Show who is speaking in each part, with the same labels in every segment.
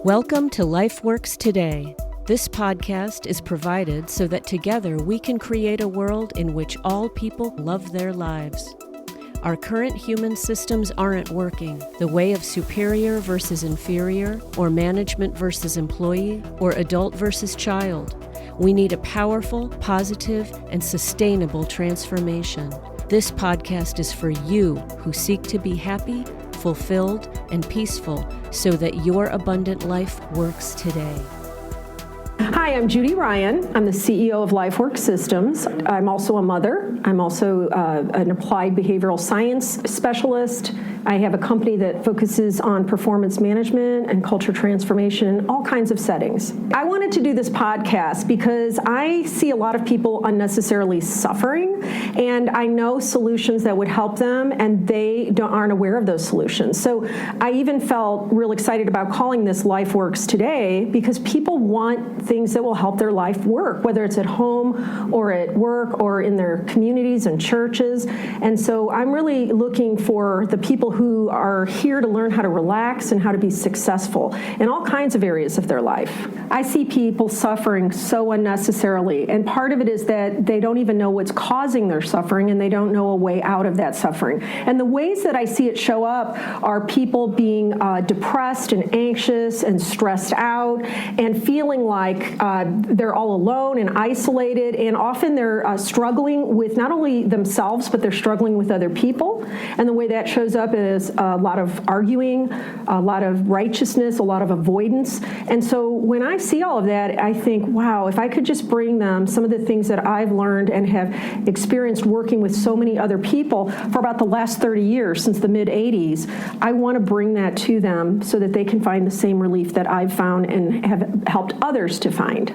Speaker 1: Welcome to LifeWorks Today. This podcast is provided so that together we can create a world in which all people love their lives. Our current human systems aren't working. The way of superior versus inferior, or management versus employee, or adult versus child. We need a powerful, positive, and sustainable transformation. This podcast is for you who seek to be happy, fulfilled, and peaceful so that your abundant life works today.
Speaker 2: Hi, I'm Judy Ryan. I'm the CEO of Lifeworks Systems. I'm also a mother. I'm also an applied behavioral science specialist. I have a company that focuses on performance management and culture transformation, all kinds of settings. I wanted to do this podcast because I see a lot of people unnecessarily suffering, and I know solutions that would help them, and they aren't aware of those solutions. So I even felt real excited about calling this LifeWorks Today because people want things that will help their life work, whether it's at home or at work or in their communities and churches. And so I'm really looking for the people who are here to learn how to relax and how to be successful in all kinds of areas of their life. I see people suffering so unnecessarily, and part of it is that they don't even know what's causing their suffering, and they don't know a way out of that suffering. And the ways that I see it show up are people being depressed and anxious and stressed out and feeling like they're all alone and isolated, and often they're struggling with not only themselves, but they're struggling with other people. And the way that shows up is a lot of arguing, a lot of righteousness, a lot of avoidance. And so when I see all of that, I think, wow, if I could just bring them some of the things that I've learned and have experienced working with so many other people for about the last 30 years, since the mid-'80s, I want to bring that to them so that they can find the same relief that I've found and have helped others to find.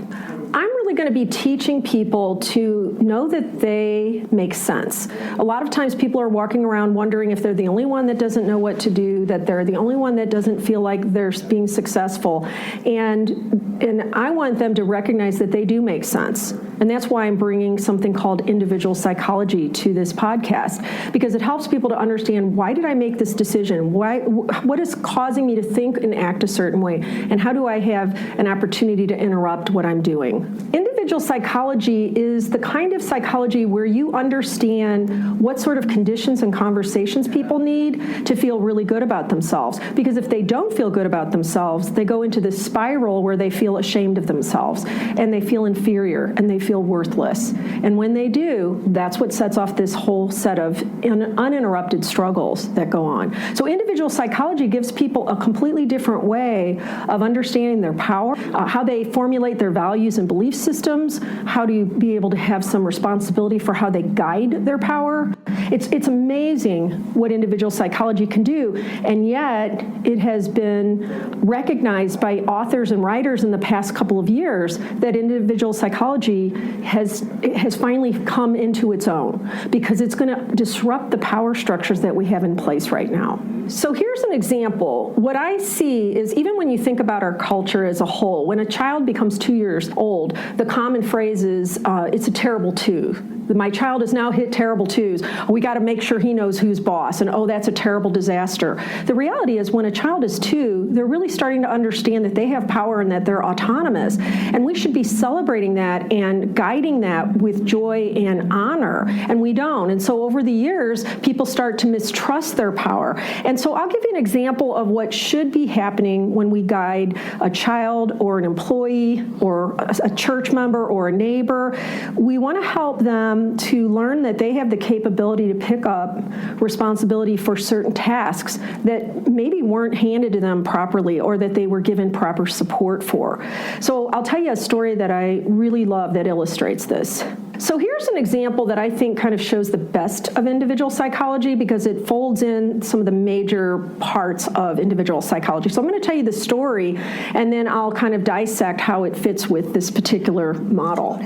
Speaker 2: I'm really going to be teaching people to know that they make sense. A lot of times people are walking around wondering if they're the only one that doesn't know what to do, that they're the only one that doesn't feel like they're being successful. And I want them to recognize that they do make sense. And that's why I'm bringing something called individual psychology to this podcast, because it helps people to understand, why did I make this decision? What is causing me to think and act a certain way? And how do I have an opportunity to interrupt what I'm doing? Individual psychology is the kind of psychology where you understand what sort of conditions and conversations people need to feel really good about themselves. Because if they don't feel good about themselves, they go into this spiral where they feel ashamed of themselves, and they feel inferior, and they feel worthless. And when they do, that's what sets off this whole set of uninterrupted struggles that go on. So individual psychology gives people a completely different way of understanding their power, how they formulate their values and belief systems, how to be able to have some responsibility for how they guide their power. It's amazing what individual psychology can do, and yet it has been recognized by authors and writers in the past couple of years that individual psychology has finally come into its own, because it's going to disrupt the power structures that we have in place right now. So here's an example. What I see is, even when you think about our culture as a whole, when a child becomes 2 years old, the common phrase is, it's a terrible two. My child has now hit terrible twos. We got to make sure he knows who's boss. And oh, that's a terrible disaster. The reality is, when a child is 2, they're really starting to understand that they have power and that they're autonomous. And we should be celebrating that and guiding that with joy and honor. And we don't. And so over the years, people start to mistrust their power. And so I'll give you an example of what should be happening when we guide a child or an employee or a church member or a neighbor. We want to help them to learn that they have the capability to pick up responsibility for certain tasks that maybe weren't handed to them properly, or that they were given proper support for. So I'll tell you a story that I really love that illustrates this. So here's an example that I think kind of shows the best of individual psychology, because it folds in some of the major parts of individual psychology. So I'm going to tell you the story, and then I'll kind of dissect how it fits with this particular model.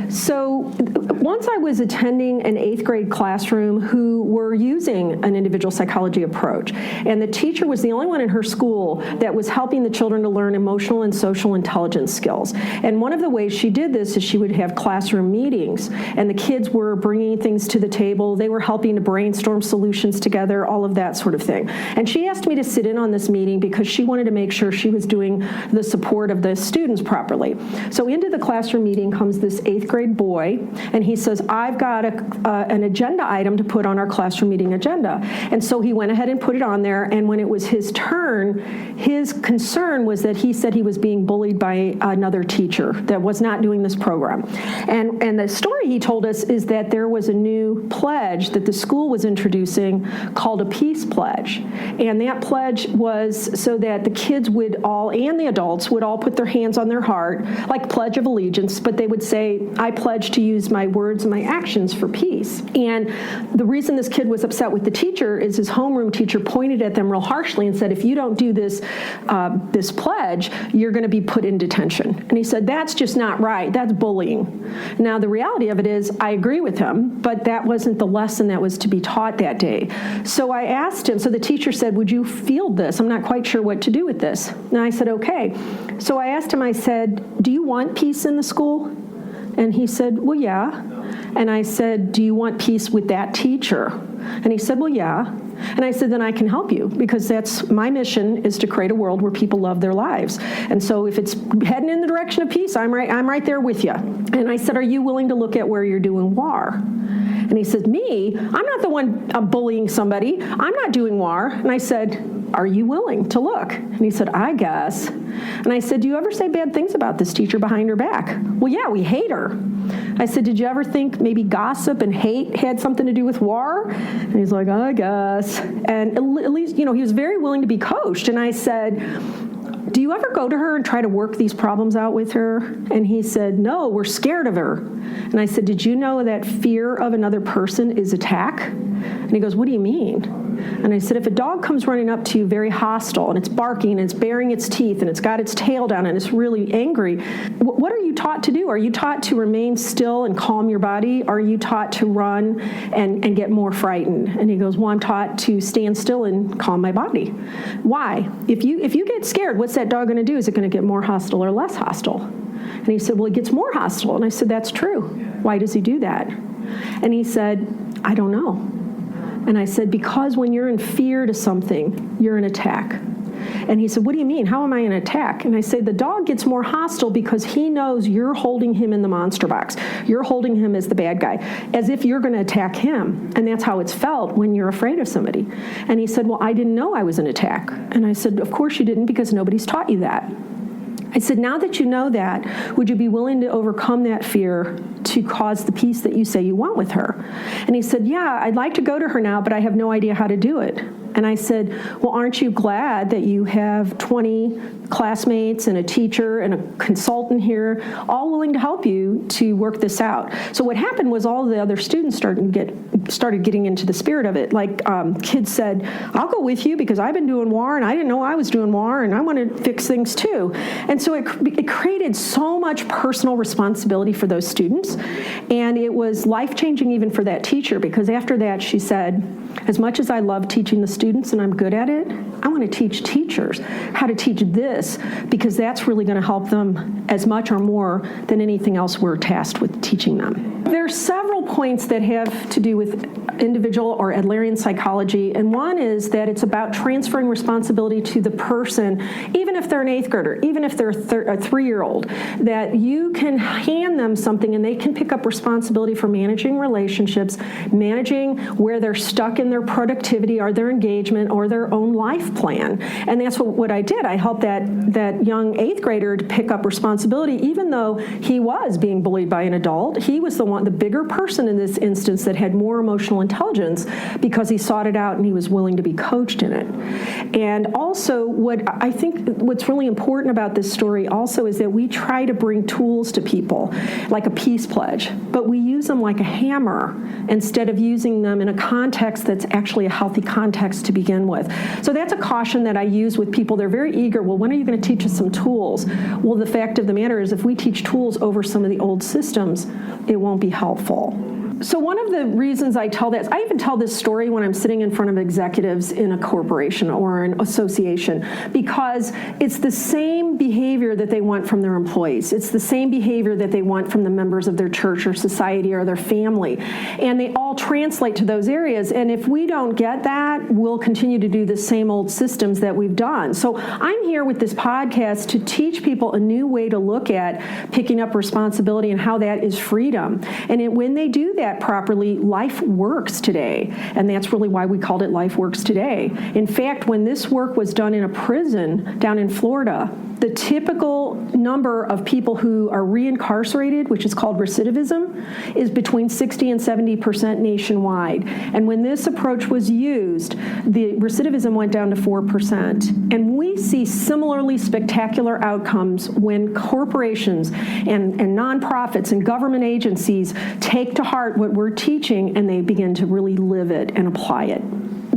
Speaker 2: So once I was attending an 8th grade classroom who were using an individual psychology approach, and the teacher was the only one in her school that was helping the children to learn emotional and social intelligence skills. And one of the ways she did this is she would have classroom meetings meetings. And the kids were bringing things to the table. They were helping to brainstorm solutions together, all of that sort of thing. And she asked me to sit in on this meeting because she wanted to make sure she was doing the support of the students properly. So into the classroom meeting comes this 8th grade boy, and he says, I've got an agenda item to put on our classroom meeting agenda. And so he went ahead and put it on there, and when it was his turn, his concern was that he said he was being bullied by another teacher that was not doing this program. And the story he told us is that there was a new pledge that the school was introducing called a peace pledge. And that pledge was so that the kids would all, and the adults, would all put their hands on their heart, like Pledge of Allegiance, but they would say, I pledge to use my words and my actions for peace. And the reason this kid was upset with the teacher is his homeroom teacher pointed at them real harshly and said, if you don't do this pledge, you're going to be put in detention. And he said, that's just not right. That's bullying. Now, the reality of it is, I agree with him, but that wasn't the lesson that was to be taught that day. So I asked him, so the teacher said, would you field this? I'm not quite sure what to do with this. And I said, okay. So I asked him, I said, do you want peace in the school? And he said, well, yeah. And I said, do you want peace with that teacher? And he said, well, yeah. And I said, then I can help you, because that's my mission, is to create a world where people love their lives. And so if it's heading in the direction of peace, I'm right there with you. And I said, are you willing to look at where you're doing war? And he said, me? I'm not the one bullying somebody. I'm not doing war. And I said, are you willing to look? And he said, I guess. And I said, do you ever say bad things about this teacher behind her back? Well, yeah, we hate her. I said, did you ever think maybe gossip and hate had something to do with war? And he's like, I guess. And at least, he was very willing to be coached. And I said, do you ever go to her and try to work these problems out with her? And he said, no, we're scared of her. And I said, did you know that fear of another person is attack? And he goes, what do you mean? And I said, if a dog comes running up to you very hostile, and it's barking, and it's baring its teeth, and it's got its tail down, and it's really angry, what are you taught to do? Are you taught to remain still and calm your body? Are you taught to run and get more frightened? And he goes, well, I'm taught to stand still and calm my body. Why? If you get scared, what's that dog going to do? Is it going to get more hostile or less hostile? And he said, well, it gets more hostile. And I said, that's true. Why does he do that? And he said, I don't know. And I said, because when you're in fear to something, you're in attack. And he said, what do you mean? How am I in attack? And I say, the dog gets more hostile because he knows you're holding him in the monster box. You're holding him as the bad guy, as if you're going to attack him. And that's how it's felt when you're afraid of somebody. And he said, well, I didn't know I was in attack. And I said, of course you didn't, because nobody's taught you that. I said, now that you know that, would you be willing to overcome that fear to cause the peace that you say you want with her? And he said, yeah, I'd like to go to her now, but I have no idea how to do it. And I said, well, aren't you glad that you have 20 classmates and a teacher and a consultant here, all willing to help you to work this out? So what happened was all the other students started getting into the spirit of it. Like kids said, I'll go with you because I've been doing WAR and I didn't know I was doing WAR and I want to fix things too. And so it created so much personal responsibility for those students. And it was life-changing even for that teacher, because after that she said, as much as I love teaching the students and I'm good at it, I want to teach teachers how to teach this, because that's really going to help them as much or more than anything else we're tasked with teaching them. There are several points that have to do with individual or Adlerian psychology, and one is that it's about transferring responsibility to the person, even if they're an 8th grader, even if they're a 3-year-old, that you can hand them something and they can pick up responsibility for managing relationships, managing where they're stuck in their productivity or their engagement or their own life plan. And that's what I did. I helped that young 8th grader to pick up responsibility, even though he was being bullied by an adult. He was the bigger person in this instance that had more emotional intelligence, because he sought it out and he was willing to be coached in it. And also, what I think what's really important about this story also is that we try to bring tools to people, like a peace pledge, but we use them like a hammer instead of using them in a context that's actually a healthy context to begin with. So that's a caution that I use with people. They're very eager. Well, when are you going to teach us some tools? Well, the fact of the matter is, if we teach tools over some of the old systems, it won't be helpful. So one of the reasons I tell this, I even tell this story when I'm sitting in front of executives in a corporation or an association, because it's the same behavior that they want from their employees. It's the same behavior that they want from the members of their church or society or their family. And they all translate to those areas. And if we don't get that, we'll continue to do the same old systems that we've done. So I'm here with this podcast to teach people a new way to look at picking up responsibility and how that is freedom. And when they do that properly, life works today. And that's really why we called it Lifeworks Today. In fact, when this work was done in a prison down in Florida, the typical number of people who are reincarcerated, which is called recidivism, is between 60 and 70% nationwide. And when this approach was used, the recidivism went down to 4%. And we see similarly spectacular outcomes when corporations and nonprofits and government agencies take to heart what we're teaching and they begin to really live it and apply it.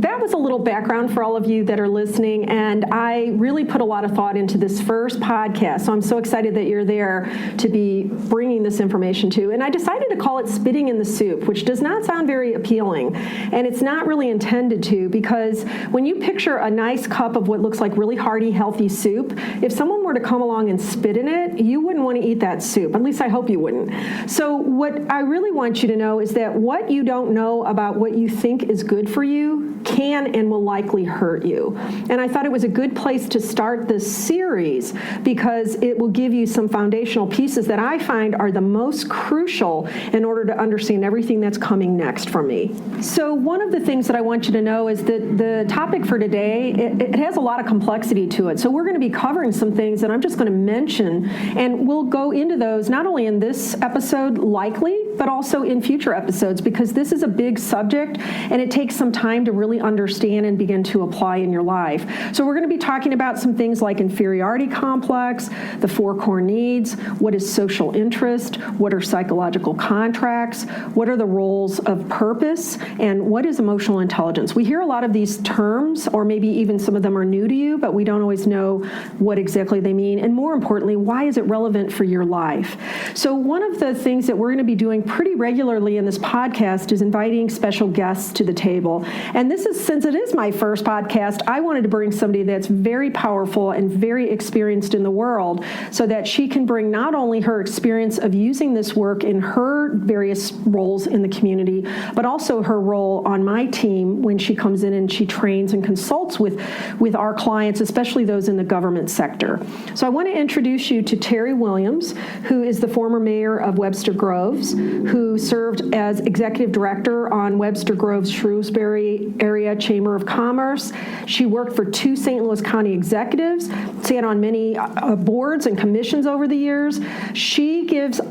Speaker 2: That was a little background for all of you that are listening, and I really put a lot of thought into this first podcast, so I'm so excited that you're there to be bringing this information to. And I decided to call it Spitting in the Soup, which does not sound very appealing, and it's not really intended to, because when you picture a nice cup of what looks like really hearty, healthy soup, if someone were to come along and spit in it, you wouldn't want to eat that soup. At least I hope you wouldn't. So what I really want you to know is that what you don't know about what you think is good for you can and will likely hurt you. And I thought it was a good place to start this series because it will give you some foundational pieces that I find are the most crucial in order to understand everything that's coming next from me. So one of the things that I want you to know is that the topic for today, it has a lot of complexity to it. So we're going to be covering some things that I'm just going to mention, and we'll go into those not only in this episode likely, but also in future episodes, because this is a big subject and it takes some time to really understand and begin to apply in your life. So we're going to be talking about some things like inferiority complex, the 4 core needs, what is social interest, what are psychological contracts, what are the roles of purpose, and what is emotional intelligence. We hear a lot of these terms, or maybe even some of them are new to you, but we don't always know what exactly they mean. And more importantly, why is it relevant for your life? So one of the things that we're going to be doing pretty regularly in this podcast is inviting special guests to the table. And this is, since it is my first podcast, I wanted to bring somebody that's very powerful and very experienced in the world so that she can bring not only her experience of using this work in her various roles in the community, but also her role on my team when she comes in and she trains and consults with our clients, especially those in the government sector. So I want to introduce you to Terry Williams, who is the former mayor of Webster Groves, who served as executive director on Webster Groves Shrewsbury Area Chamber of Commerce. She worked for 2 St. Louis County executives, sat on many boards and commissions over the years. She gives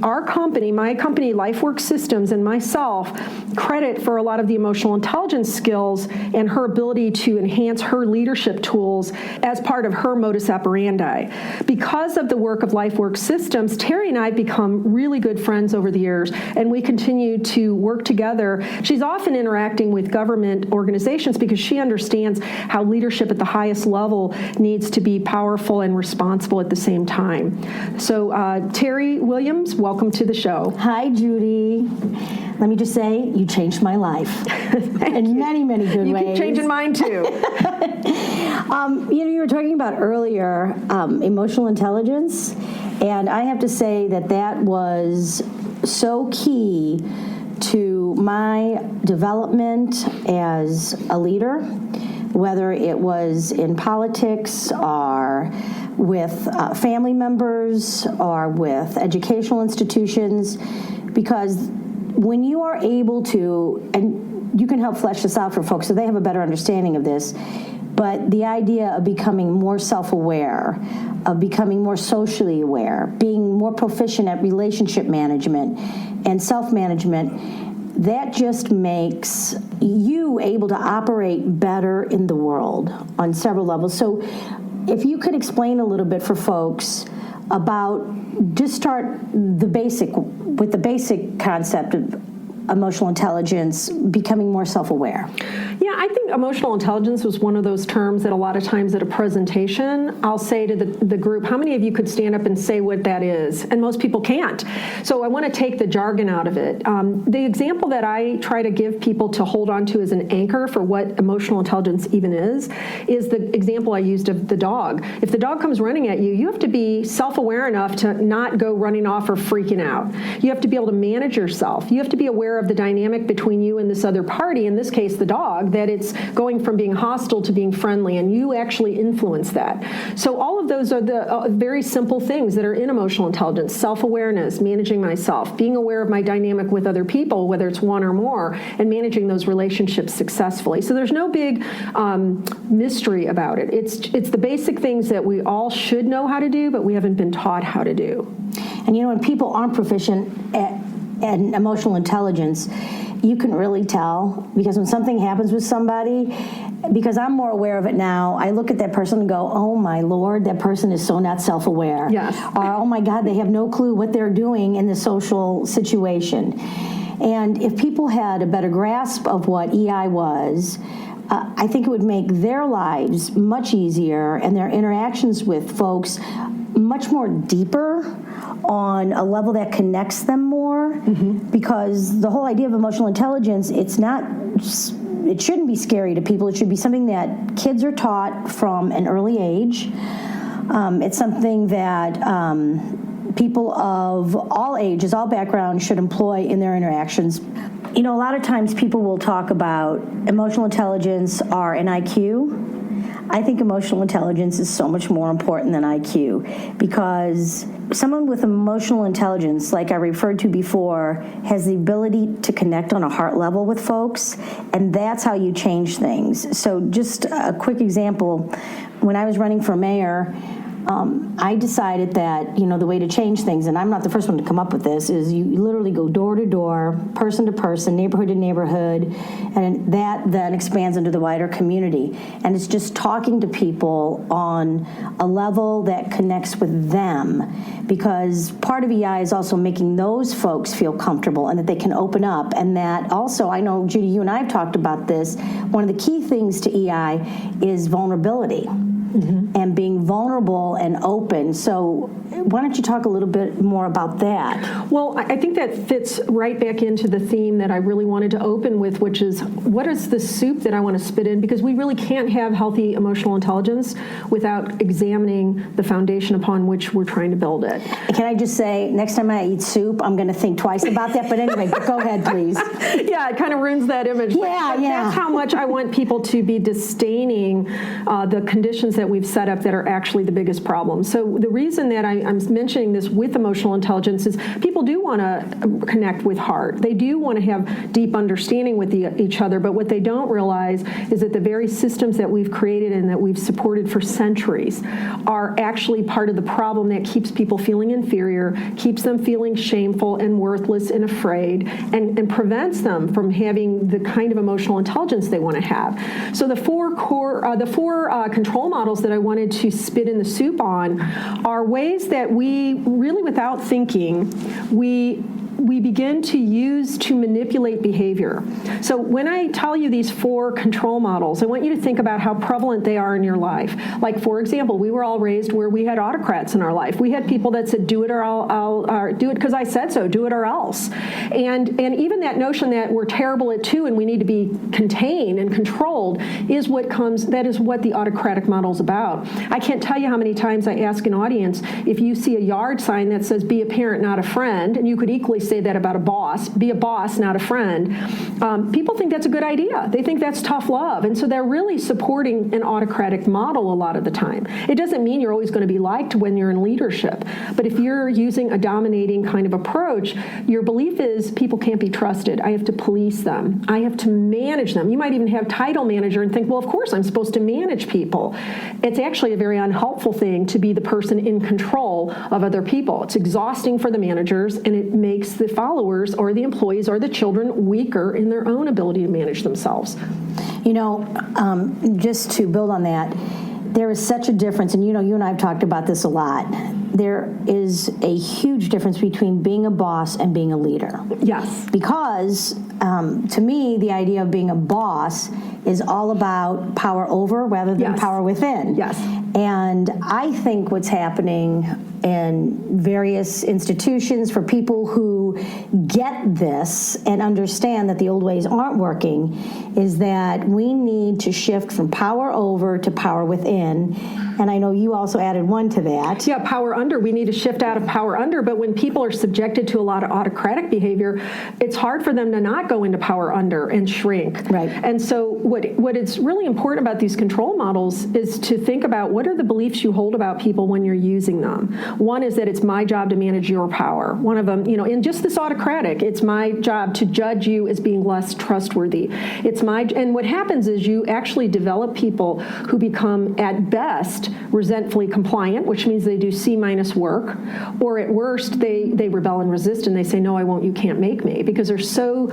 Speaker 2: our company, my company, Lifeworks Systems, and myself credit for a lot of the emotional intelligence skills and her ability to enhance her leadership tools as part of her modus operandi. Because of the work of Lifeworks Systems, Terry and I have become really good friends over the years, and we continue to work together. She's often interacting with government organizations because she understands how leadership at the highest level needs to be powerful and responsible at the same time. So Terry Williams, welcome to the show.
Speaker 3: Hi, Judy. Let me just say, you changed my life in many, many good ways.
Speaker 2: You keep changing mine too.
Speaker 3: You were talking about earlier emotional intelligence, and I have to say that was so key to my development as a leader, whether it was in politics or with family members or with educational institutions, because when you are able to, and you can help flesh this out for folks so they have a better understanding of this, but the idea of becoming more self-aware, of becoming more socially aware, being more proficient at relationship management and self-management, that just makes you able to operate better in the world on several levels. So if you could explain a little bit for folks about, just start with the basic concept of emotional intelligence becoming more self-aware?
Speaker 2: Yeah, I think emotional intelligence was one of those terms that a lot of times at a presentation, I'll say to the group, how many of you could stand up and say what that is? And most people can't. So I want to take the jargon out of it. The example that I try to give people to hold on to as an anchor for what emotional intelligence even is the example I used of the dog. If the dog comes running at you, you have to be self-aware enough to not go running off or freaking out. You have to be able to manage yourself. You have to be aware of the dynamic between you and this other party, in this case the dog, that it's going from being hostile to being friendly, and you actually influence that. So all of those are the very simple things that are in emotional intelligence: self-awareness, managing myself, being aware of my dynamic with other people, whether it's one or more, and managing those relationships successfully. So there's no big mystery about it. It's the basic things that we all should know how to do, but we haven't been taught how to do.
Speaker 3: And when people aren't proficient at emotional intelligence, you can really tell, because when something happens with somebody, because I'm more aware of it now, I look at that person and go, oh my Lord, that person is so not self-aware.
Speaker 2: Yes.
Speaker 3: Or, oh my God, they have no clue what they're doing in the social situation. And if people had a better grasp of what EI was, I think it would make their lives much easier and their interactions with folks much more deeper on a level that connects them more, because the whole idea of emotional intelligence, it shouldn't be scary to people. It should be something that kids are taught from an early age. It's something that people of all ages, all backgrounds should employ in their interactions. A lot of times people will talk about emotional intelligence or an IQ. I think emotional intelligence is so much more important than IQ, because someone with emotional intelligence, like I referred to before, has the ability to connect on a heart level with folks, and that's how you change things. So just a quick example, when I was running for mayor, I decided that, the way to change things, and I'm not the first one to come up with this, is you literally go door to door, person to person, neighborhood to neighborhood, and that then expands into the wider community. And it's just talking to people on a level that connects with them, because part of EI is also making those folks feel comfortable and that they can open up. And that also, I know, Judy, you and I have talked about this, one of the key things to EI is vulnerability. And being vulnerable and open. So why don't you talk a little bit more about that?
Speaker 2: Well, I think that fits right back into the theme that I really wanted to open with, which is, what is the soup that I want to spit in? Because we really can't have healthy emotional intelligence without examining the foundation upon which we're trying to build it.
Speaker 3: Can I just say, next time I eat soup, I'm going to think twice about that. But anyway, go ahead, please.
Speaker 2: Yeah, it kind of ruins that image.
Speaker 3: Yeah.
Speaker 2: That's how much I want people to be disdaining the conditions that we've set up that are actually the biggest problem. So the reason that I'm mentioning this with emotional intelligence is people do want to connect with heart. They do want to have deep understanding with each other, but what they don't realize is that the very systems that we've created and that we've supported for centuries are actually part of the problem that keeps people feeling inferior, keeps them feeling shameful and worthless and afraid, and prevents them from having the kind of emotional intelligence they want to have. So the four control models that I wanted to spit in the soup on are ways that we really, without thinking, we begin to use to manipulate behavior. So when I tell you these 4 control models, I want you to think about how prevalent they are in your life. Like, for example, we were all raised where we had autocrats in our life. We had people that said, do it or I'll do it because I said so, do it or else. And even that notion that we're terrible at 2 and we need to be contained and controlled is that is what the autocratic model is about. I can't tell you how many times I ask an audience, if you see a yard sign that says, be a parent, not a friend, and you could equally say that about a boss, be a boss, not a friend, people think that's a good idea. They think that's tough love. And so they're really supporting an autocratic model a lot of the time. It doesn't mean you're always going to be liked when you're in leadership. But if you're using a dominating kind of approach, your belief is people can't be trusted. I have to police them. I have to manage them. You might even have title manager and think, well, of course I'm supposed to manage people. It's actually a very unhelpful thing to be the person in control of other people. It's exhausting for the managers, and it makes the followers or the employees or the children weaker in their own ability to manage themselves.
Speaker 3: Just to build on that, there is such a difference, and you and I have talked about this a lot. there is a huge difference between being a boss and being a leader.
Speaker 2: Yes.
Speaker 3: Because to me, the idea of being a boss is all about power over rather than
Speaker 2: Yes.
Speaker 3: power within.
Speaker 2: Yes.
Speaker 3: And I think what's happening in various institutions for people who get this and understand that the old ways aren't working is that we need to shift from power over to power within. And I know you also added one to that.
Speaker 2: Yeah, power under. We need to shift out of power under. But when people are subjected to a lot of autocratic behavior, it's hard for them to not go into power under and shrink.
Speaker 3: Right.
Speaker 2: And so what is really important about these control models is to think about what are the beliefs you hold about people when you're using them. One is that it's my job to manage your power. One of them, in just this autocratic, it's my job to judge you as being less trustworthy. And what happens is you actually develop people who become, at best, resentfully compliant, which means they do C- work, or at worst, they rebel and resist and they say, no, I won't, you can't make me, because they're so,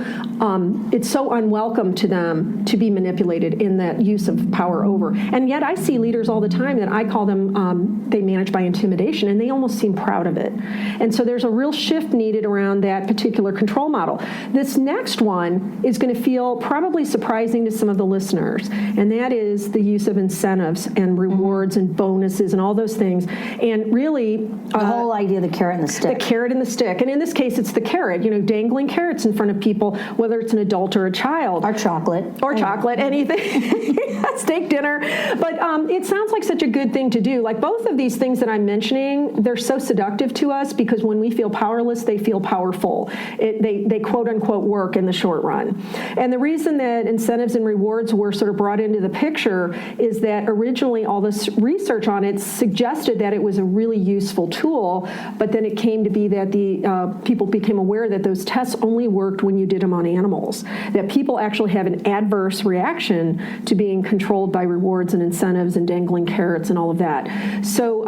Speaker 2: it's so unwelcome to them to be manipulated in that use of power over. And yet I see leaders all the time that I call them, they manage by intimidation, and they almost seem proud of it. And so there's a real shift needed around that particular control model. This next one is going to feel probably surprising to some of the listeners, and that is the use of incentives and rewards and bonuses and all those things. And really,
Speaker 3: the whole idea of the carrot and the stick.
Speaker 2: The carrot and the stick. And in this case, it's the carrot, dangling carrots in front of people, whether it's an adult or a child.
Speaker 3: Or chocolate.
Speaker 2: Or chocolate, anything. Steak dinner. But it sounds like such a good thing to do. Like both of these things that I'm mentioning, they're so seductive to us because when we feel powerless, they feel powerful. They quote unquote work in the short run. And the reason that incentives and rewards were sort of brought into the picture is that originally all this research on it suggested that it was a really useful tool, but then it came to be that the people became aware that those tests only worked when you did them on animals, that people actually have an adverse reaction to being controlled by rewards and incentives and dangling carrots and all of that. So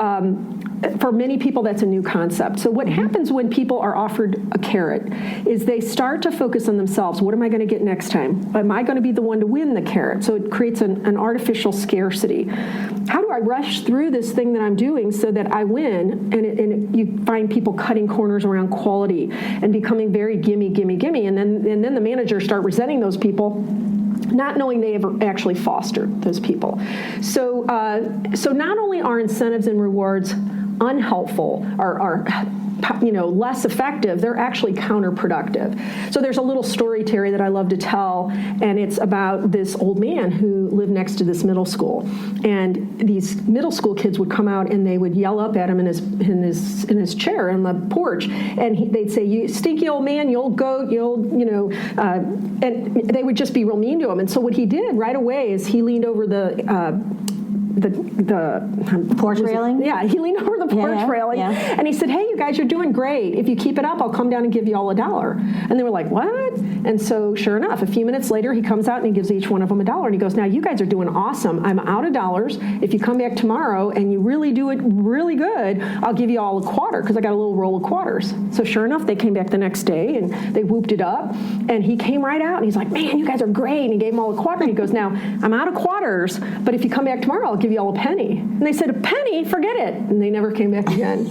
Speaker 2: for many people, that's a new concept. So what happens when people are offered a carrot is they start to focus on themselves. What am I going to get next time? Am I going to be the one to win the carrot? So it creates an artificial scarcity. How do I rush through this thing that I'm doing so that I win? And you find people cutting corners around quality and becoming very gimme, gimme, gimme. And then the managers start resenting those people, not knowing they ever actually fostered those people. So not only are incentives and rewards unhelpful, are less effective, they're actually counterproductive. So there's a little story, Terry, that I love to tell, and it's about this old man who lived next to this middle school. And these middle school kids would come out and they would yell up at him in his chair on the porch, and they'd say, "You stinky old man, you old goat, and they would just be real mean to him. And so what he did right away is he leaned over the
Speaker 3: porch railing?
Speaker 2: Yeah, he leaned over the porch railing, and he said, "Hey, you guys are doing great. If you keep it up, I'll come down and give you all $1." And they were like, "What?" And so sure enough, a few minutes later, he comes out and he gives each one of them $1. And he goes, "Now you guys are doing awesome. I'm out of dollars. If you come back tomorrow and you really do it really good, I'll give you all $0.25 because I got a little roll of quarters." So sure enough, they came back the next day and they whooped it up. And he came right out and he's like, "Man, you guys are great." And he gave them all $0.25. And he goes, "Now I'm out of quarters, but if you come back tomorrow, I'll give you all a penny." And they said, "A penny? Forget it." And they never came back again.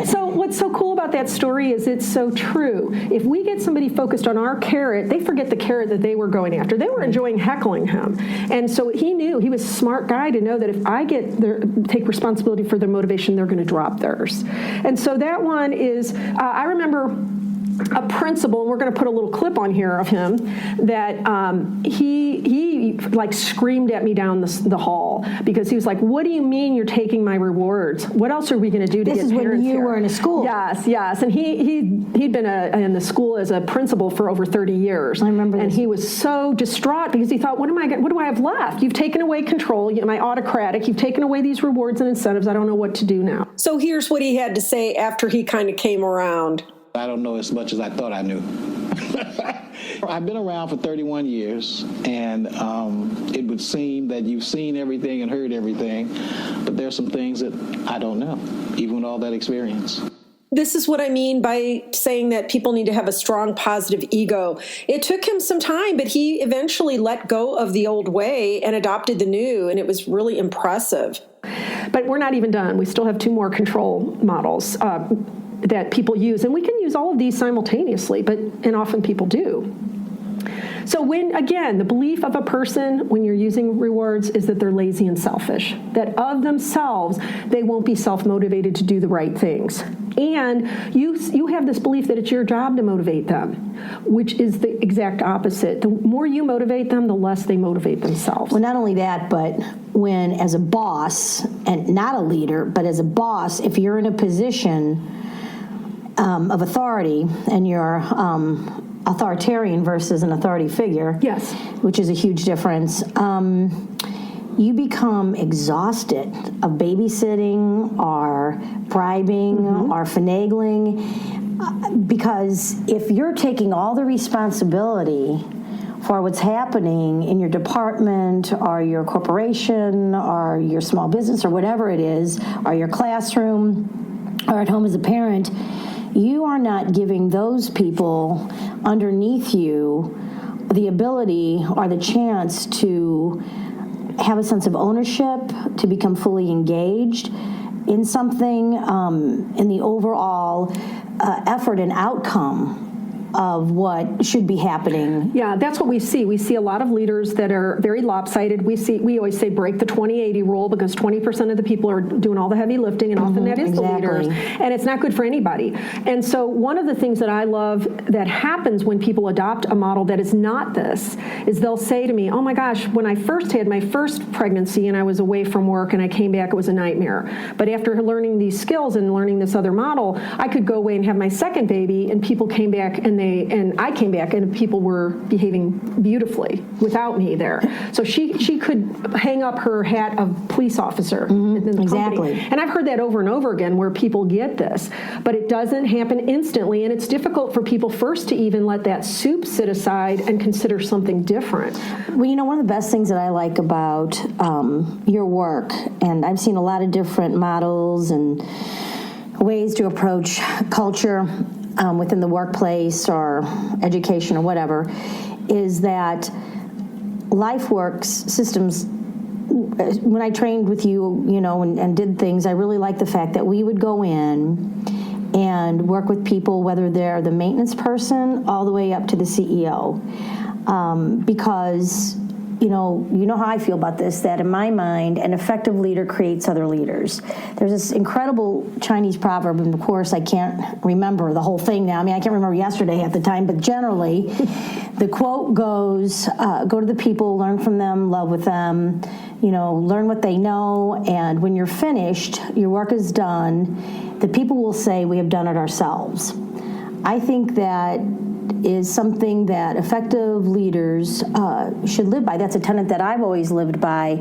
Speaker 2: So what's so cool about that story is it's so true. If we get somebody focused on our carrot, they forget the carrot that they were going after. They were enjoying heckling him. And so he knew, he was a smart guy to know that if I take responsibility for their motivation, they're going to drop theirs. And so that one is, I remember a principal, and we're going to put a little clip on here of him, that he like screamed at me down the hall because he was like, "What do you mean you're taking my rewards? What else are we going to do to get parents here?"
Speaker 3: This is when you were in a school.
Speaker 2: Yes. And he'd been in the school as a principal for over 30 years.
Speaker 3: I remember this.
Speaker 2: And he was so distraught because he thought, what do I have left? You've taken away control. My autocratic. You've taken away these rewards and incentives. I don't know what to do now. So here's what he had to say after he kind of came around.
Speaker 4: I don't know as much as I thought I knew. I've been around for 31 years, and it would seem that you've seen everything and heard everything, but there's some things that I don't know, even with all that experience.
Speaker 1: This is what I mean by saying that people need to have a strong, positive ego. It took him some time, but he eventually let go of the old way and adopted the new, and it was really impressive.
Speaker 2: But we're not even done. We still have 2 more control models that people use. And we can use all of these simultaneously, and often people do. So again, the belief of a person when you're using rewards is that they're lazy and selfish, that of themselves, they won't be self-motivated to do the right things. And you have this belief that it's your job to motivate them, which is the exact opposite. The more you motivate them, the less they motivate themselves.
Speaker 3: Well, not only that, but when as a boss, and not a leader, but as a boss, if you're in a position of authority and you're authoritarian versus an authority figure,
Speaker 2: yes,
Speaker 3: which is a huge difference, you become exhausted of babysitting or bribing or finagling, because if you're taking all the responsibility for what's happening in your department or your corporation or your small business or whatever it is, or your classroom or at home as a parent, you are not giving those people underneath you the ability or the chance to have a sense of ownership, to become fully engaged in something, in the overall effort and outcome of what should be happening.
Speaker 2: Yeah, that's what we see. We see a lot of leaders that are very lopsided. We always say break the 20-80 rule, because 20% of the people are doing all the heavy lifting, and often that is the leaders. And it's not good for anybody. And so one of the things that I love that happens when people adopt a model that is not this is they'll say to me, oh my gosh, when I first had my first pregnancy and I was away from work and I came back, it was a nightmare. But after learning these skills and learning this other model, I could go away and have my second baby, and people came back and I came back and people were behaving beautifully without me there. So she could hang up her hat of police officer in the company. And I've heard that over and over again where people get this. But it doesn't happen instantly, and it's difficult for people first to even let that soup sit aside and consider something different.
Speaker 3: Well, one of the best things that I like about your work, and I've seen a lot of different models and ways to approach culture within the workplace or education or whatever, is that LifeWorks systems, when I trained with you, and did things, I really liked the fact that we would go in and work with people, whether they're the maintenance person all the way up to the CEO. Because you know how I feel about this, that in my mind, an effective leader creates other leaders. There's this incredible Chinese proverb, and of course I can't remember the whole thing now. I mean, I can't remember yesterday at the time, but generally the quote goes, go to the people, learn from them, love with them, learn what they know, and when you're finished, your work is done, the people will say, we have done it ourselves. I think that is something that effective leaders should live by. That's a tenet that I've always lived by.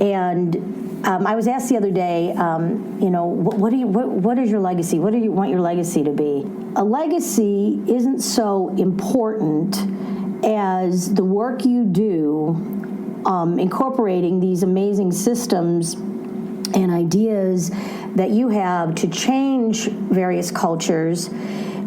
Speaker 3: And I was asked the other day, what is your legacy? What do you want your legacy to be? A legacy isn't so important as the work you do incorporating these amazing systems and ideas that you have to change various cultures.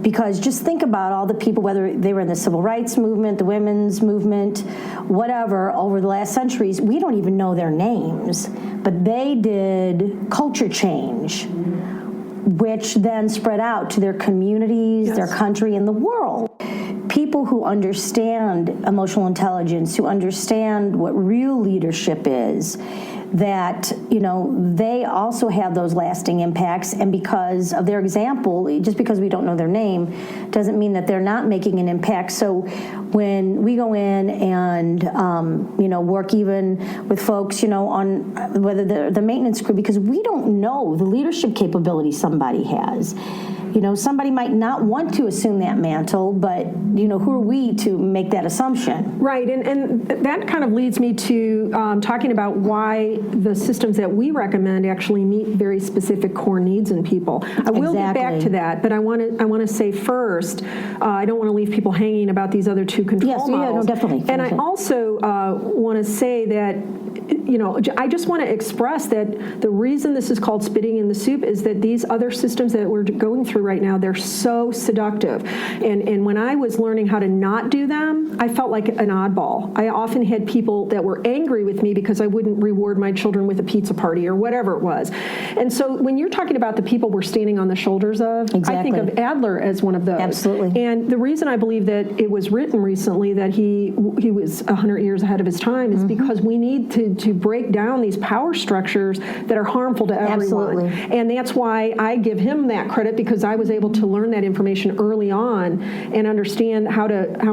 Speaker 3: Because just think about all the people, whether they were in the civil rights movement, the women's movement, whatever, over the last centuries, we don't even know their names, but they did culture change, which then spread out to their communities, their country, and the world. People who understand emotional intelligence, who understand what real leadership is, that, they also have those lasting impacts, and because of their example, just because we don't know their name, doesn't mean that they're not making an impact. So when we go in and, work even with folks, on whether they're the maintenance crew, because we don't know the leadership capability somebody has. Somebody might not want to assume that mantle, but, who are we to make that assumption?
Speaker 2: Right, and that kind of leads me to talking about why the systems that we recommend actually meet very specific core needs in people. I will get back to that, but I want to say first, I don't want to leave people hanging about these other two control models.
Speaker 3: Yeah, no, definitely.
Speaker 2: And I also want to say that, I just want to express that the reason this is called spitting in the soup is that these other systems that we're going through right now, they're so seductive. And when I was learning how to not do them, I felt like an oddball. I often had people that were angry with me because I wouldn't reward my children with a pizza party or whatever it was. And so when you're talking about the people we're standing on the shoulders of,
Speaker 3: Exactly.
Speaker 2: I think of Adler as one of those.
Speaker 3: Absolutely.
Speaker 2: And the reason I believe that it was written recently that he was 100 years ahead of his time is because we need to break down these power structures that are harmful to everyone.
Speaker 3: Absolutely.
Speaker 2: And that's why I give him that credit, because I was able to learn that information early on and understand how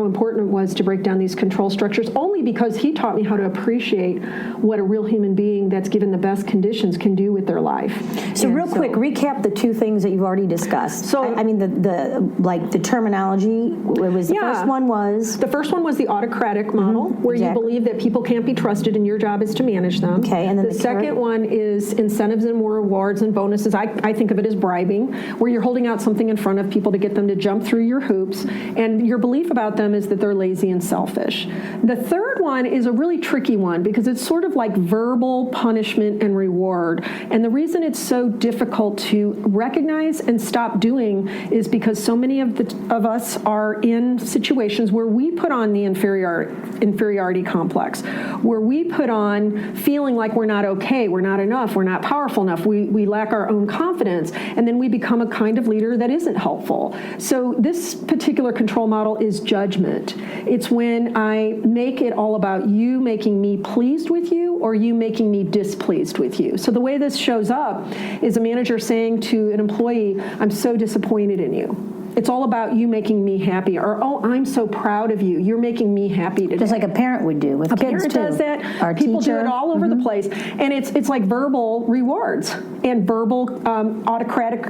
Speaker 2: important it was to break down these control structures, only because he taught me how to appreciate what a real human being that's given the best conditions can do with their life.
Speaker 3: So real quick, recap the two things that you've already discussed.
Speaker 2: So
Speaker 3: I mean, the terminology, first one was?
Speaker 2: The first one was the autocratic model, where you believe that people can't be trusted and your job is to manage them.
Speaker 3: Okay, and then
Speaker 2: the second one is incentives and rewards and bonuses. I think of it as bribing, where you're holding out something in front of people to get them to jump through your hoops, and your belief about them is that they're lazy and selfish. The third one is a really tricky one because it's sort of like verbal punishment and reward. And the reason it's so difficult to recognize and stop doing is because so many of us are in situations where we put on the inferiority complex, where we put on feeling like we're not okay, we're not enough, we're not powerful enough, we lack our own confidence, and then we become a kind of leader that isn't helpful. So this particular control model is judgment. It's when I make it all about you making me pleased with you or you making me displeased with you. So the way this shows up is a manager saying to an employee, I'm so disappointed in you. It's all about you making me happy, or, oh, I'm so proud of you. You're making me happy today.
Speaker 3: Just like a parent would do with
Speaker 2: a
Speaker 3: kids,
Speaker 2: parent
Speaker 3: too.
Speaker 2: does that.
Speaker 3: Our
Speaker 2: People
Speaker 3: teacher.
Speaker 2: do it all over the place. And it's like verbal rewards and verbal autocratic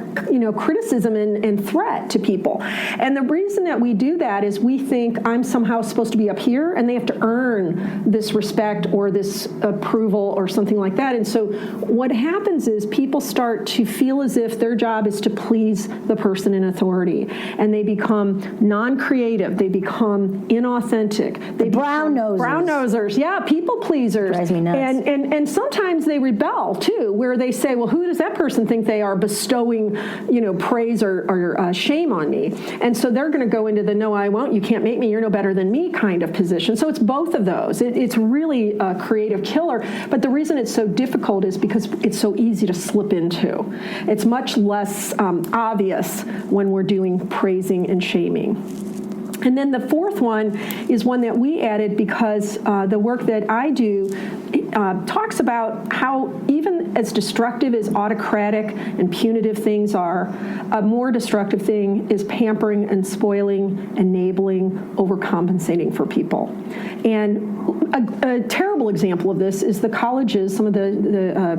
Speaker 2: criticism and threat to people. And the reason that we do that is we think I'm somehow supposed to be up here, and they have to earn this respect or this approval or something like that. And so what happens is people start to feel as if their job is to please the person in authority. And they become non-creative. They become inauthentic. They
Speaker 3: brown nosers.
Speaker 2: Brown nosers. Yeah, people pleasers.
Speaker 3: Drives me nuts.
Speaker 2: And sometimes they rebel too, where they say, well, who does that person think they are bestowing, praise or shame on me? And so they're going to go into the no, I won't, you can't make me, you're no better than me kind of position. So it's both of those. It's really a creative killer. But the reason it's so difficult is because it's so easy to slip into. It's much less obvious when we're doing praising and shaming. And then the fourth one is one that we added because the work that I do talks about how even as destructive as autocratic and punitive things are, a more destructive thing is pampering and spoiling, enabling, overcompensating for people. And a terrible example of this is the colleges, some of the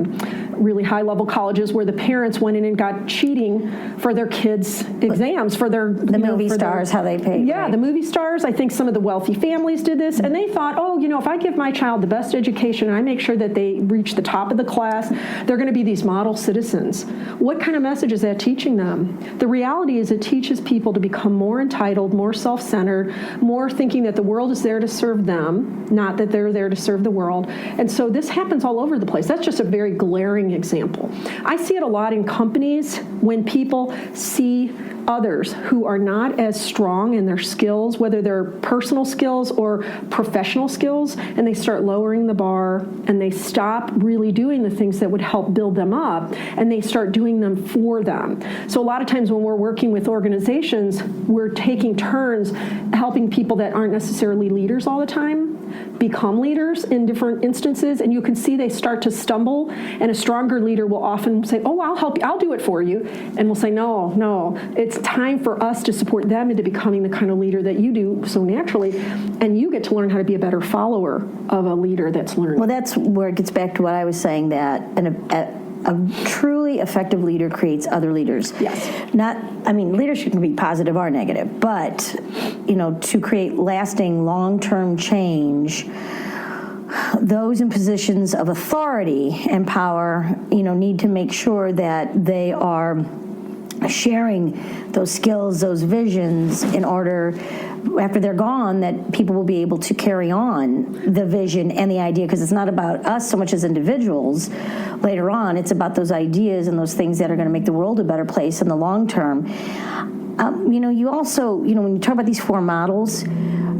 Speaker 2: really high-level colleges where the parents went in and got cheating for their kids' exams, for their...
Speaker 3: The movie stars, how they pay.
Speaker 2: Yeah,
Speaker 3: right.
Speaker 2: The movie stars. I think some of the wealthy families did this, and they thought, if I give my child the best education and I make sure that they reach the top of the class, they're going to be these model citizens. What kind of message is that teaching them? The reality is it teaches people to become more entitled, more self-centered, more thinking that the world is there to serve them, not that they're there to serve the world. And so this happens all over the place. That's just a very glaring example. I see it a lot in companies when people see others who are not as strong in their skills, whether they're personal skills or professional skills, and they start lowering the bar and they stop really doing the things that would help build them up, and they start doing them for them. So a lot of times when we're working with organizations, we're taking turns helping people that aren't necessarily leaders all the time become leaders in different instances, and you can see they start to stumble, and a stronger leader will often say, oh, I'll help you, I'll do it for you, and we'll say, no, it's time for us to support them into becoming the kind of leader that you do so naturally, and you get to learn how to be a better follower of a leader that's learning.
Speaker 3: Well, that's where it gets back to what I was saying, that a truly effective leader creates other leaders.
Speaker 2: Yes.
Speaker 3: Leadership can be positive or negative, but, to create lasting, long-term change, those in positions of authority and power, need to make sure that they are sharing those skills, those visions, in order, after they're gone, that people will be able to carry on the vision and the idea, because it's not about us so much as individuals later on. It's about those ideas and those things that are going to make the world a better place in the long term. You also, when you talk about these 4 models,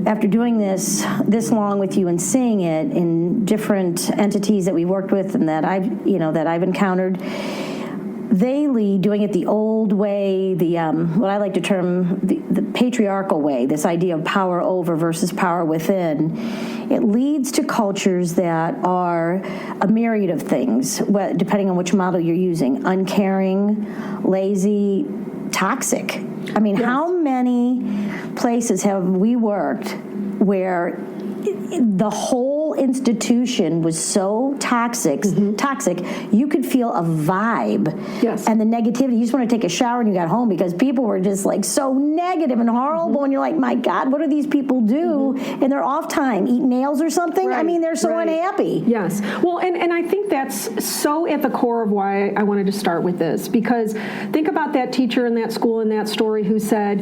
Speaker 3: after doing this long with you and seeing it in different entities that we worked with and that I've encountered, they lead doing it the old way, what I like to term the patriarchal way, this idea of power over versus power within. It leads to cultures that are a myriad of things, depending on which model you're using: uncaring, lazy, toxic. I mean, How many places have we worked where the whole institution was so toxic, you could feel a vibe.
Speaker 2: Yes.
Speaker 3: And the negativity, you just want to take a shower when you got home because people were just like so negative and horrible, and you're like, my God, what do these people do in their off time? Eat nails or something?
Speaker 2: Right.
Speaker 3: I mean, they're so unhappy.
Speaker 2: Yes. Well, and I think that's so at the core of why I wanted to start with this, because think about that teacher in that school in that story who said,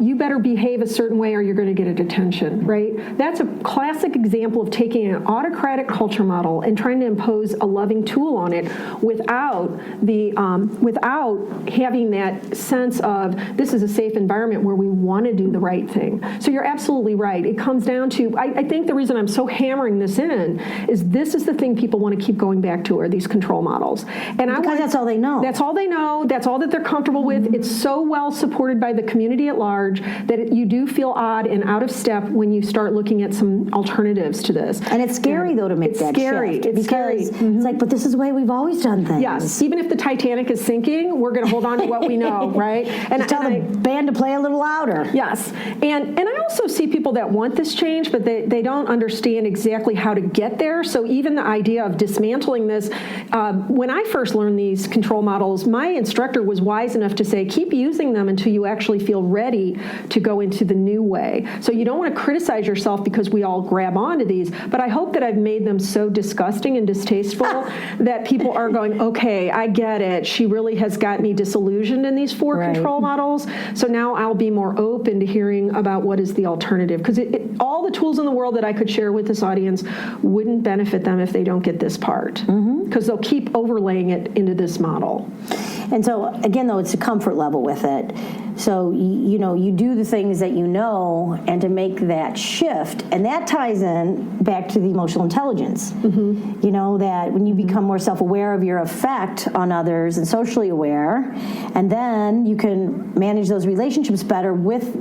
Speaker 2: you better behave a certain way or you're going to get a detention, right? That's a classic example of taking an autocratic culture model and trying to impose a loving tool on it without having that sense of this is a safe environment where we want to do the right thing. So you're absolutely right. It comes down to, I think the reason I'm so hammering this in is this is the thing people want to keep going back to, are these control models. And
Speaker 3: because that's all they know.
Speaker 2: That's all they know. That's all that they're comfortable with. It's so well supported by the community at large that you do feel odd and out of step when you start looking at some alternatives to this.
Speaker 3: And it's scary, though, to make that shift.
Speaker 2: It's scary.
Speaker 3: It's like, but this is the way we've always done things.
Speaker 2: Yes. Even if the Titanic is sinking, we're going to hold on to what we know, right?
Speaker 3: And tell the band to play a little louder.
Speaker 2: Yes. And I also see people that want this change, but they don't understand exactly how to get there. So even the idea of dismantling this, when I first learned these control models, my instructor was wise enough to say, keep using them until you actually feel ready to go into the new way. So you don't want to criticize yourself because we all grab onto these, but I hope that I've made them so disgusting and distasteful that people are going, okay, I get it. She really has got me disillusioned in these 4 control models. So now I'll be more open to hearing about what is the alternative. Because all the tools in the world that I could share with this audience wouldn't benefit them if they don't get this part. Because they'll keep overlaying it into this model.
Speaker 3: And so, again, though, it's a comfort level with it. So, you do the things that you know, and to make that shift. And that ties in back to the emotional intelligence. That when you become more self-aware of your effect on others and socially aware, and then you can manage those relationships better with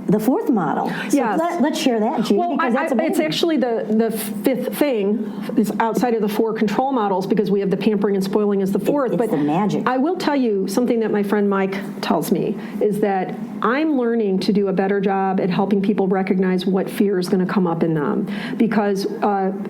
Speaker 3: the 4th model. So let's share that, Judy, because that's amazing.
Speaker 2: It's actually the 5th thing is outside of the 4 control models, because we have the pampering and spoiling as the 4th.
Speaker 3: It's the magic.
Speaker 2: I will tell you something that my friend Mike tells me is that I'm learning to do a better job at helping people recognize what fear is going to come up in them, because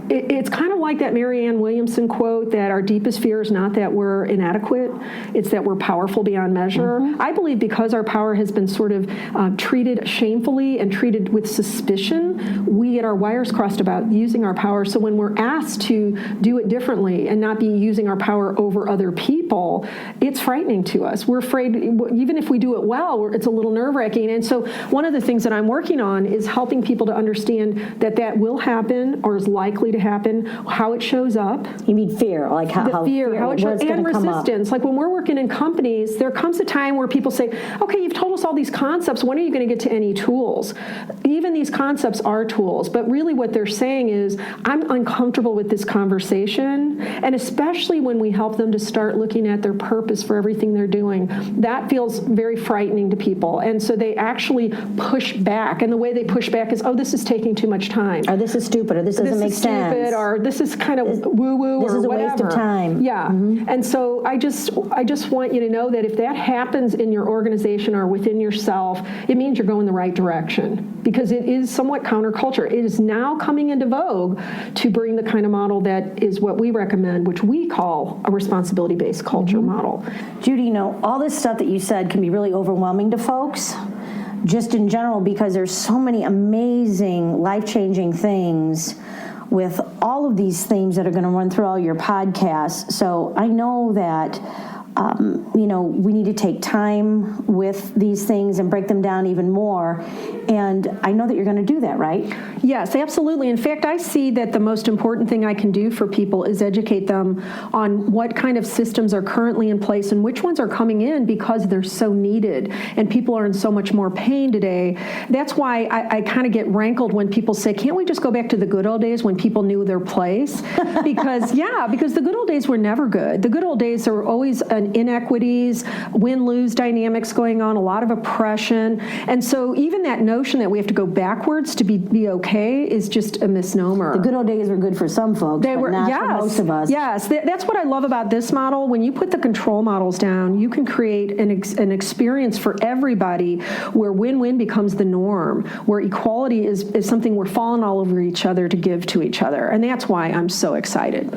Speaker 2: it's kind of like that Marianne Williamson quote that our deepest fear is not that we're inadequate, it's that we're powerful beyond measure. I believe because our power has been sort of treated shamefully and treated with suspicion, we get our wires crossed about using our power. So when we're asked to do it differently and not be using our power over other people, it's frightening to us. We're afraid, even if we do it well, it's a little nerve-wracking. And so one of the things that I'm working on is helping people to understand that will happen or is likely to happen, how it shows up.
Speaker 3: You mean fear, like how
Speaker 2: it shows, and resistance. Like when we're working in companies, there comes a time where people say, okay, you've told us all these concepts, when are you going to get to any tools? Even these concepts are tools, but really what they're saying is, I'm uncomfortable with this conversation, and especially when we help them to start looking at their purpose for everything they're doing, that feels very frightening to people, and so they actually push back, and the way they push back is, oh, this is taking too much time.
Speaker 3: Or this is stupid, or this doesn't make sense.
Speaker 2: Stupid, or this is kind of woo-woo,
Speaker 3: this
Speaker 2: or
Speaker 3: is a
Speaker 2: whatever.
Speaker 3: waste of time.
Speaker 2: Yeah, and so I just want you to know that if that happens in your organization or within yourself, it means you're going the right direction, because it is somewhat counterculture. It is now coming into vogue to bring the kind of model that is what we recommend, which we call a responsibility-based culture model.
Speaker 3: Judy, all this stuff that you said can be really overwhelming to folks, just in general, because there's so many amazing, life-changing things with all of these themes that are going to run through all your podcasts. So I know that we need to take time with these things and break them down even more. And I know that you're going to do that, right?
Speaker 2: Yes, absolutely. In fact, I see that the most important thing I can do for people is educate them on what kind of systems are currently in place and which ones are coming in because they're so needed and people are in so much more pain today. That's why I kind of get rankled when people say, can't we just go back to the good old days when people knew their place? Because the good old days were never good. The good old days, there were always inequities, win-lose dynamics going on, a lot of oppression. And so even that notion that we have to go backwards to be okay is just a misnomer.
Speaker 3: The good old days were good for some folks, but not for most of us.
Speaker 2: Yes, that's what I love about this model. When you put the control models down, you can create an experience for everybody where win-win becomes the norm, where equality is something we're falling all over each other to give to each other. And that's why I'm so excited.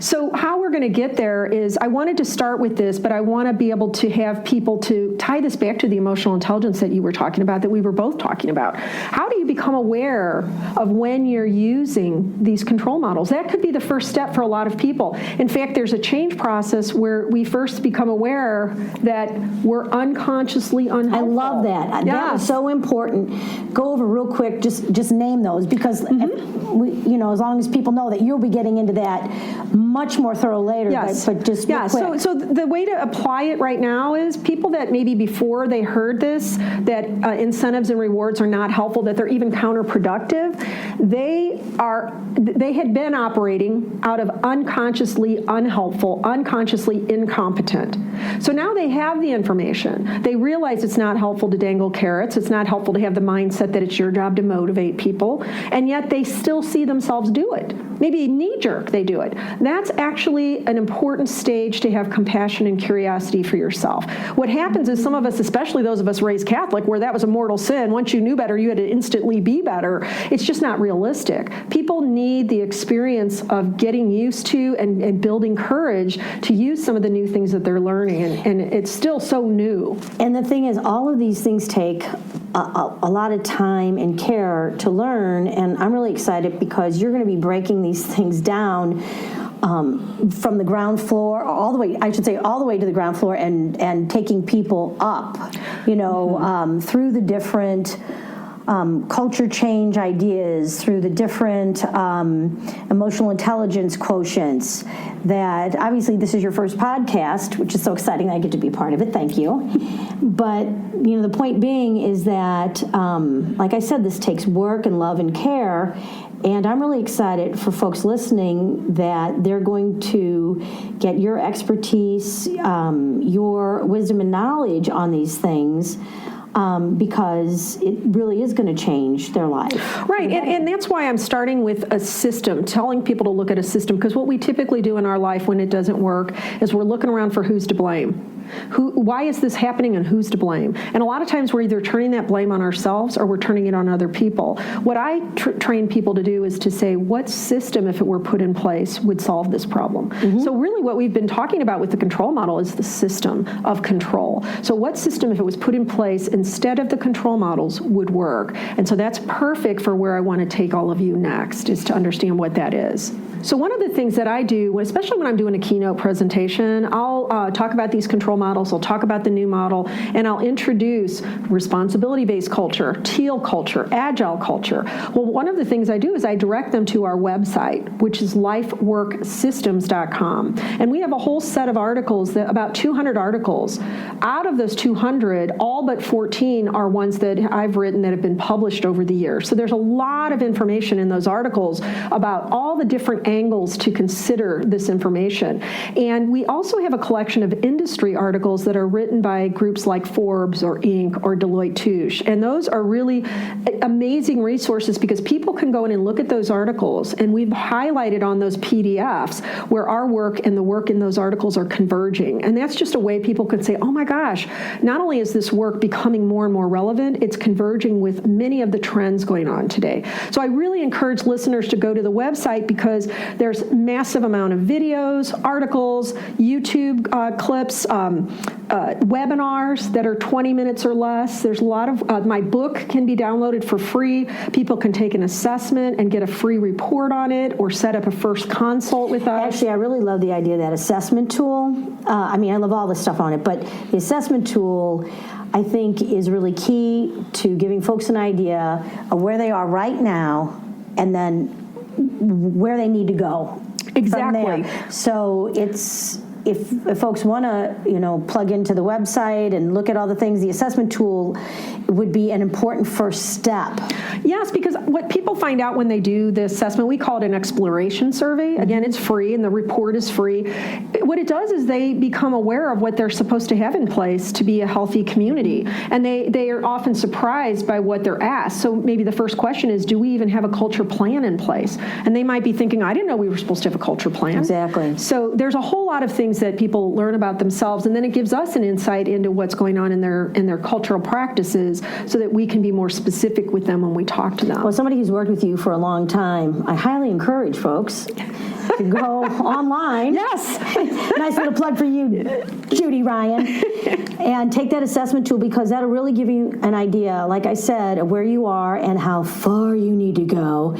Speaker 2: So how we're going to get there is I wanted to start with this, but I want to be able to have people to tie this back to the emotional intelligence that you were talking about, that we were both talking about. How do you become aware of when you're using these control models? That could be the first step for a lot of people. In fact, there's a change process where we first become aware that we're unconsciously unhelpful.
Speaker 3: I love that.
Speaker 2: Yeah.
Speaker 3: That is so important. Go over real quick, just name those, because as long as people know that you'll be getting into that much more thorough later.
Speaker 2: Yes.
Speaker 3: But just real quick.
Speaker 2: So the way to apply it right now is people that maybe before they heard this, that incentives and rewards are not helpful, that they're even counterproductive, they had been operating out of unconsciously unhelpful, unconsciously incompetent. So now they have the information. They realize it's not helpful to dangle carrots. It's not helpful to have the mindset that it's your job to motivate people, and yet they still see themselves do it. Maybe knee-jerk, they do it. That's actually an important stage to have compassion and curiosity for yourself. What happens is some of us, especially those of us raised Catholic, where that was a mortal sin, once you knew better, you had to instantly be better. It's just not realistic. People need the experience of getting used to and building courage to use some of the new things that they're learning, and it's still so new.
Speaker 3: And the thing is, all of these things take a lot of time and care to learn, and I'm really excited because you're going to be breaking these things down from the ground floor all the way to the ground floor and taking people up, through the different culture change ideas, through the different emotional intelligence quotients. That obviously this is your first podcast, which is so exciting that I get to be part of it. Thank you. But the point being is that, like I said, this takes work and love and care. And I'm really excited for folks listening that they're going to get your expertise, your wisdom and knowledge on these things. Because it really is going to change their life.
Speaker 2: Right, and that's why I'm starting with a system, telling people to look at a system, because what we typically do in our life when it doesn't work is we're looking around for who's to blame. Why is this happening and who's to blame? And a lot of times we're either turning that blame on ourselves or we're turning it on other people. What I train people to do is to say, what system, if it were put in place, would solve this problem? Mm-hmm. So really what we've been talking about with the control model is the system of control. So what system, if it was put in place instead of the control models, would work? And so that's perfect for where I want to take all of you next, is to understand what that is. So one of the things that I do, especially when I'm doing a keynote presentation, I'll talk about these control models, I'll talk about the new model, and I'll introduce responsibility-based culture, teal culture, agile culture. Well, one of the things I do is I direct them to our website, which is LifeWorkSystems.com. And we have a whole set of articles, about 200 articles. Out of those 200, all but 14 are ones that I've written that have been published over the years. So there's a lot of information in those articles about all the different angles to consider this information. And we also have a collection of industry articles that are written by groups like Forbes or Inc. or Deloitte Touche. And those are really amazing resources because people can go in and look at those articles, and we've highlighted on those PDFs where our work and the work in those articles are converging. And that's just a way people can say, oh my gosh, not only is this work becoming more and more relevant, it's converging with many of the trends going on today. So I really encourage listeners to go to the website because there's massive amount of videos, articles, YouTube clips, webinars that are 20 minutes or less. There's a lot of, my book can be downloaded for free. People can take an assessment and get a free report on it or set up a first consult with us.
Speaker 3: Actually, I really love the idea of that assessment tool. I love all the stuff on it, but the assessment tool, I think, is really key to giving folks an idea of where they are right now and then where they need to go.
Speaker 2: Exactly.
Speaker 3: From there. So it's, if folks want to, plug into the website and look at all the things, the assessment tool would be an important first step.
Speaker 2: Yes, because what people find out when they do the assessment, we call it an exploration survey. Again, it's free and the report is free. What it does is they become aware of what they're supposed to have in place to be a healthy community. And they are often surprised by what they're asked. So maybe the first question is, do we even have a culture plan in place? And they might be thinking, I didn't know we were supposed to have a culture plan.
Speaker 3: Exactly.
Speaker 2: So there's a whole lot of things that people learn about themselves, and then it gives us an insight into what's going on in their cultural practices so that we can be more specific with them when we talk to them.
Speaker 3: Well, somebody who's worked with you for a long time, I highly encourage folks to go online.
Speaker 2: Yes.
Speaker 3: Nice little plug for you, Judy Ryan. And take that assessment tool, because that'll really give you an idea, like I said, of where you are and how far you need to go.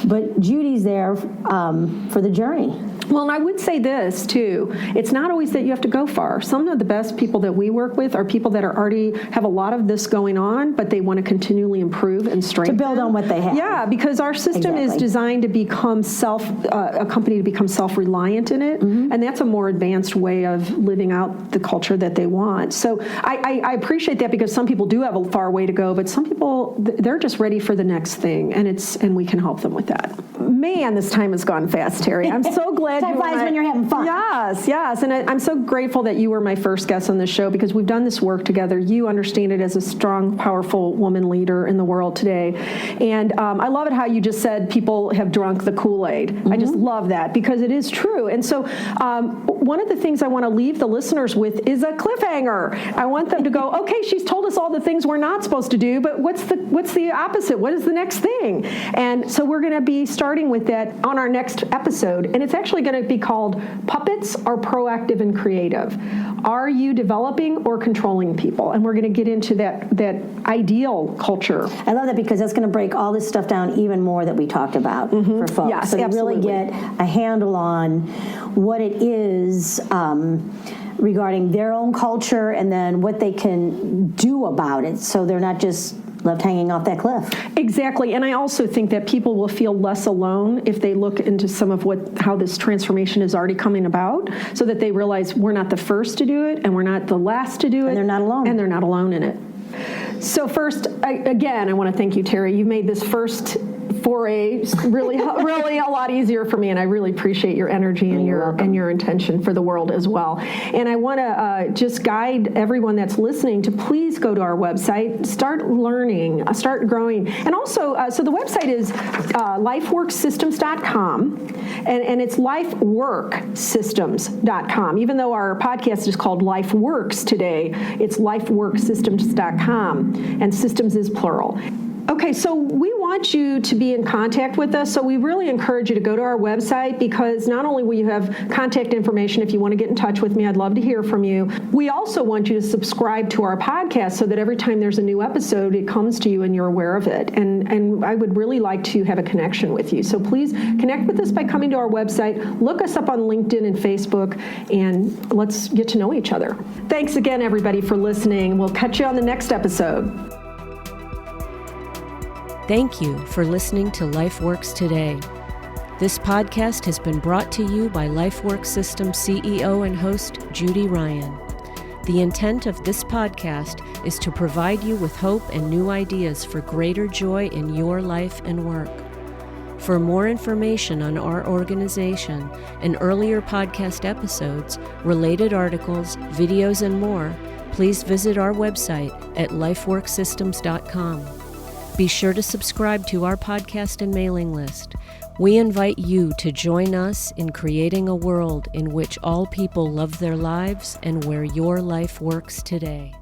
Speaker 3: But Judy's there for the journey.
Speaker 2: Well, and I would say this, too. It's not always that you have to go far. Some of the best people that we work with are people that are already have a lot of this going on, but they want to continually improve and strengthen.
Speaker 3: To build on what they have.
Speaker 2: Yeah, because our system is designed to become a company to become self-reliant in it, and that's a more advanced way of living out the culture that they want. So I appreciate that, because some people do have a far way to go, but some people, they're just ready for the next thing, and we can help them with that. Man, this time has gone fast, Terry. I'm so glad.
Speaker 3: Time flies when you're having fun.
Speaker 2: Yes. And I'm so grateful that you were my first guest on this show, because we've done this work together. You understand it as a strong, powerful woman leader in the world today. And I love it how you just said people have drunk the Kool-Aid. I just love that, because it is true. And so one of the things I want to leave the listeners with is a cliffhanger. I want them to go, okay, she's told us all the things we're not supposed to do, but what's the opposite? What is the next thing? And so we're going to be starting with that on our next episode. And it's actually going to be called Puppets Are Proactive and Creative. Are you developing or controlling people? And we're going to get into that ideal culture.
Speaker 3: I love that, because that's going to break all this stuff down even more that we talked about for folks.
Speaker 2: Yes,
Speaker 3: so they
Speaker 2: absolutely.
Speaker 3: really get a handle on what it is regarding their own culture, and then what they can do about it, so they're not just left hanging off that cliff.
Speaker 2: Exactly. And I also think that people will feel less alone if they look into some of how this transformation is already coming about, so that they realize we're not the first to do it, and we're not the last to do it.
Speaker 3: And they're not alone.
Speaker 2: And they're not alone in it. So first, I want to thank you, Terry. You've made this first foray really a lot easier for me, and I really appreciate your energy and your intention for the world as well. And I want to just guide everyone that's listening to please go to our website, start learning, start growing, and also so the website is LifeWorksSystems.com, and it's LifeWorkSystems.com. Even though our podcast is called LifeWorks today, it's LifeWorkSystems.com, and systems is plural. Okay, so we want you to be in contact with us, so we really encourage you to go to our website, because not only will you have contact information if you want to get in touch with me, I'd love to hear from you. We also want you to subscribe to our podcast so that every time there's a new episode, it comes to you and you're aware of it. And I would really like to have a connection with you. So please connect with us by coming to our website, look us up on LinkedIn and Facebook, and let's get to know each other. Thanks again, everybody, for listening. We'll catch you on the next episode.
Speaker 1: Thank you for listening to LifeWorks Today. This podcast has been brought to you by LifeWorks Systems CEO and host Judy Ryan. The intent of this podcast is to provide you with hope and new ideas for greater joy in your life and work. For more information on our organization and earlier podcast episodes, related articles, videos, and more, please visit our website at lifeworksystems.com. Be sure to subscribe to our podcast and mailing list. We invite you to join us in creating a world in which all people love their lives and where your life works today.